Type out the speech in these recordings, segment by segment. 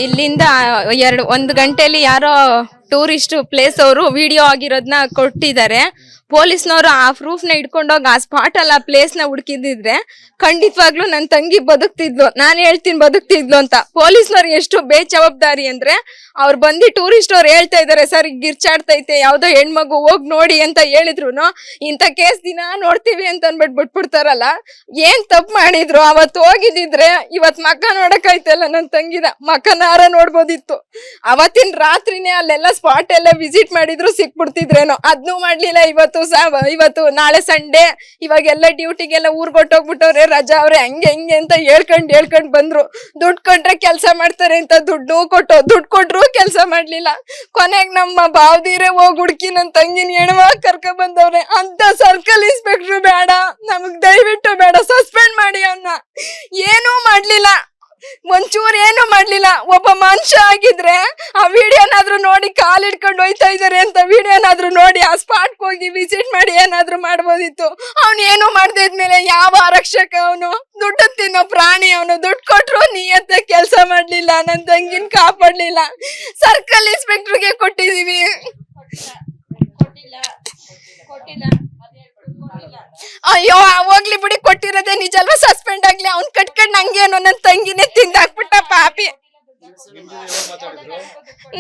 ಇಲ್ಲಿಂದ ಒಂದು ಗಂಟೆಯಲ್ಲಿ ಯಾರೋ ಟೂರಿಸ್ಟ್ ಪ್ಲೇಸ್ ಅವರು ವಿಡಿಯೋ ಆಗಿರೋದನ್ನ ಕೊಟ್ಟಿದ್ದಾರೆ. ಪೊಲೀಸ್ನವರು ಆ ಪ್ರೂಫ್ ನ ಇಟ್ಕೊಂಡೋಗಿ ಆ ಸ್ಪಾಟ್ ಅಲ್ಲಿ ಆ ಪ್ಲೇಸ್ ನ ಹುಡುಕಿದ್ರೆ ಖಂಡಿತವಾಗ್ಲೂ ನನ್ನ ತಂಗಿ ಬದುಕ್ತಿದ್ಲು. ನಾನು ಹೇಳ್ತೀನಿ ಬದುಕ್ತಿದ್ಲು ಅಂತ. ಪೊಲೀಸ್ನವ್ರು ಎಷ್ಟು ಬೇಜವಾಬ್ದಾರಿ ಅಂದ್ರೆ ಅವ್ರು ಬಂದು ಟೂರಿಸ್ಟ್ ಅವ್ರು ಹೇಳ್ತಾ ಇದಾರೆ ಸರ್ ಗಿರ್ಚಾಡ್ತೈತೆ ಯಾವ್ದೋ ಹೆಣ್ಮಗು ಹೋಗ್ ನೋಡಿ ಅಂತ ಹೇಳಿದ್ರು ಇಂಥ ಕೇಸ್ ದಿನ ನೋಡ್ತೀವಿ ಅಂತ ಅನ್ಬಿಟ್ಟು ಬಿಟ್ಬಿಡ್ತಾರಲ್ಲ. ಏನ್ ತಪ್ಪು ಮಾಡಿದ್ರು? ಅವತ್ತು ಹೋಗಿದ್ದಿದ್ರೆ ಇವತ್ ಮಕ್ಕ ನೋಡಕ್ಕಾಯ್ತಲ್ಲ. ನನ್ನ ತಂಗಿದ ಮಕ್ಕನಾರ ನೋಡ್ಬೋದಿತ್ತು. ಅವತ್ತಿನ ರಾತ್ರಿನೇ ಅಲ್ಲೆಲ್ಲ ಸ್ಪಾಟ್ ಎಲ್ಲ ವಿಸಿಟ್ ಮಾಡಿದ್ರು ಸಿಕ್ಬಿಡ್ತಿದ್ರೇನೋ. ಅದ್ನೂ ಮಾಡ್ಲಿಲ್ಲ. ಇವತ್ತು ನಾಳೆ ಸಂಡೇ, ಇವಾಗೆಲ್ಲ ಡ್ಯೂಟಿಗೆಲ್ಲ ಊರ್ಗೊಟ್ಟೋಗ್ಬಿಟ್ಟವ್ರೆ, ರಜಾ ಅವ್ರೆ, ಹಂಗೆ ಅಂತ ಹೇಳ್ಕೊಂಡ್ ಬಂದ್ರು. ದುಡ್ಡು ಕೊಟ್ರೆ ಕೆಲ್ಸ ಮಾಡ್ತಾರೆ ಅಂತ ದುಡ್ಡು ಕೊಟ್ರು ಕೆಲ್ಸ ಮಾಡ್ಲಿಲ್ಲ. ಕೊನೆಗ್ ನಮ್ಮ ಬಾವ್ದಿರೇ ಹೋಗ್ ಹುಡ್ಕಿ ನನ್ ತಂಗಿನ ಹೆಣ್ಮಗ್ ಕರ್ಕ ಬಂದವ್ರೆ. ಅಂತ ಸರ್ಕಲ್ ಇನ್ಸ್ಪೆಕ್ಟ್ರು ಬೇಡ ನಮಗ್, ದಯವಿಟ್ಟು ಬೇಡ, ಸಸ್ಪೆಂಡ್ ಮಾಡಿ ಅವನ್ನ. ಏನೂ ಮಾಡ್ಲಿಲ್ಲ, ಒಂಚೂರ್ ಏನು ಮಾಡ್ಲಿಲ್ಲ. ಒಬ್ಬ ಮನುಷ್ಯ ಆಗಿದ್ರೆ ಆ ವಿಡಿಯೋನಾದ್ರೂ ನೋಡಿ ಕಾಲ್ ಹಿಡ್ಕೊಂಡು ಹೋಯ್ತಾ ಇದಾರೆ ಅಂತ ವಿಡಿಯೋನಾದ್ರೂ ನೋಡಿ ಆ ಸ್ಪಾಟ್ ಹೋಗಿ ವಿಸಿಟ್ ಮಾಡಿ ಏನಾದ್ರೂ ಮಾಡ್ಬೋದಿತ್ತು. ಅವ್ನು ಏನು ಮಾಡ್ದೆ ಇದ್ಮೇಲೆ ಯಾವ ಆರಕ್ಷಕ? ಅವನು ದುಡ್ಡು ತಿನ್ನೋ ಪ್ರಾಣಿ. ಅವನು ದುಡ್ಡು ಕೊಟ್ರು ನಿಯತ್ತ ಕೆಲಸ ಮಾಡ್ಲಿಲ್ಲ, ನನ್ ತಂಗಿನ ಕಾಪಾಡ್ಲಿಲ್ಲ. ಸರ್ಕಲ್ ಇನ್ಸ್ಪೆಕ್ಟರ್ಗೆ ಕೊಟ್ಟಿದೀವಿ. ಅಯ್ಯೋ ಹೋಗ್ಲಿ ಬಿಡಿ, ಕೊಟ್ಟಿರೋದೇ ನಿಜ ಅಲ್ವಾ? ಸಸ್ಪೆಂಡ್ ಆಗ್ಲಿ. ಅವ್ನ್ ಕಟ್ಕೊಂಡ್ ನಂಗೇನೋ ನನ್ ತಂಗಿನೇ ತಿಂದಾಕ್ಬಿಟ್ಟ ಪಾಪಿ.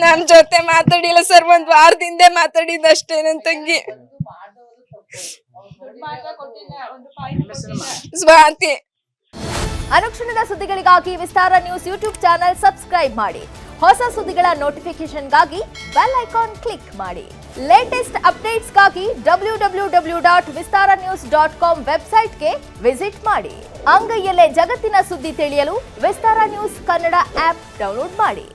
ನಮ್ ಜೊತೆ ಮಾತಾಡಿಲ್ಲ ಸರ್, ಒಂದ್ ವಾರದಿಂದ ಮಾತಾಡಿದಷ್ಟೇ ನನ್ ತಂಗಿ. ಸ್ವಾತಿ. ಅನುಕ್ಷಣದ ಸುದ್ದಿಗಳಿಗಾಗಿ ವಿಸ್ತಾರ ನ್ಯೂಸ್ ಯೂಟ್ಯೂಬ್ ಚಾನೆಲ್ ಸಬ್ಸ್ಕ್ರೈಬ್ ಮಾಡಿ. ಹೊಸ ಸುದ್ದಿಗಳ ನೋಟಿಫಿಕೇಶನ್ಗಾಗಿ ಬೆಲ್ ಐಕಾನ್ ಕ್ಲಿಕ್ ಮಾಡಿ. ಲೇಟೆಸ್ಟ್ ಅಪ್ಡೇಟ್ಸ್ಗಾಗಿ www.vistaranews.com ವೆಬ್ಸೈಟ್ಗೆ ವಿಸಿಟ್ ಮಾಡಿ. ಅಂಗೈಯಲ್ಲೇ ಜಗತ್ತಿನ ಸುದ್ದಿ ತಿಳಿಯಲು ವಿಸ್ತಾರ ನ್ಯೂಸ್ ಕನ್ನಡ ಆಪ್ ಡೌನ್ಲೋಡ್ ಮಾಡಿ.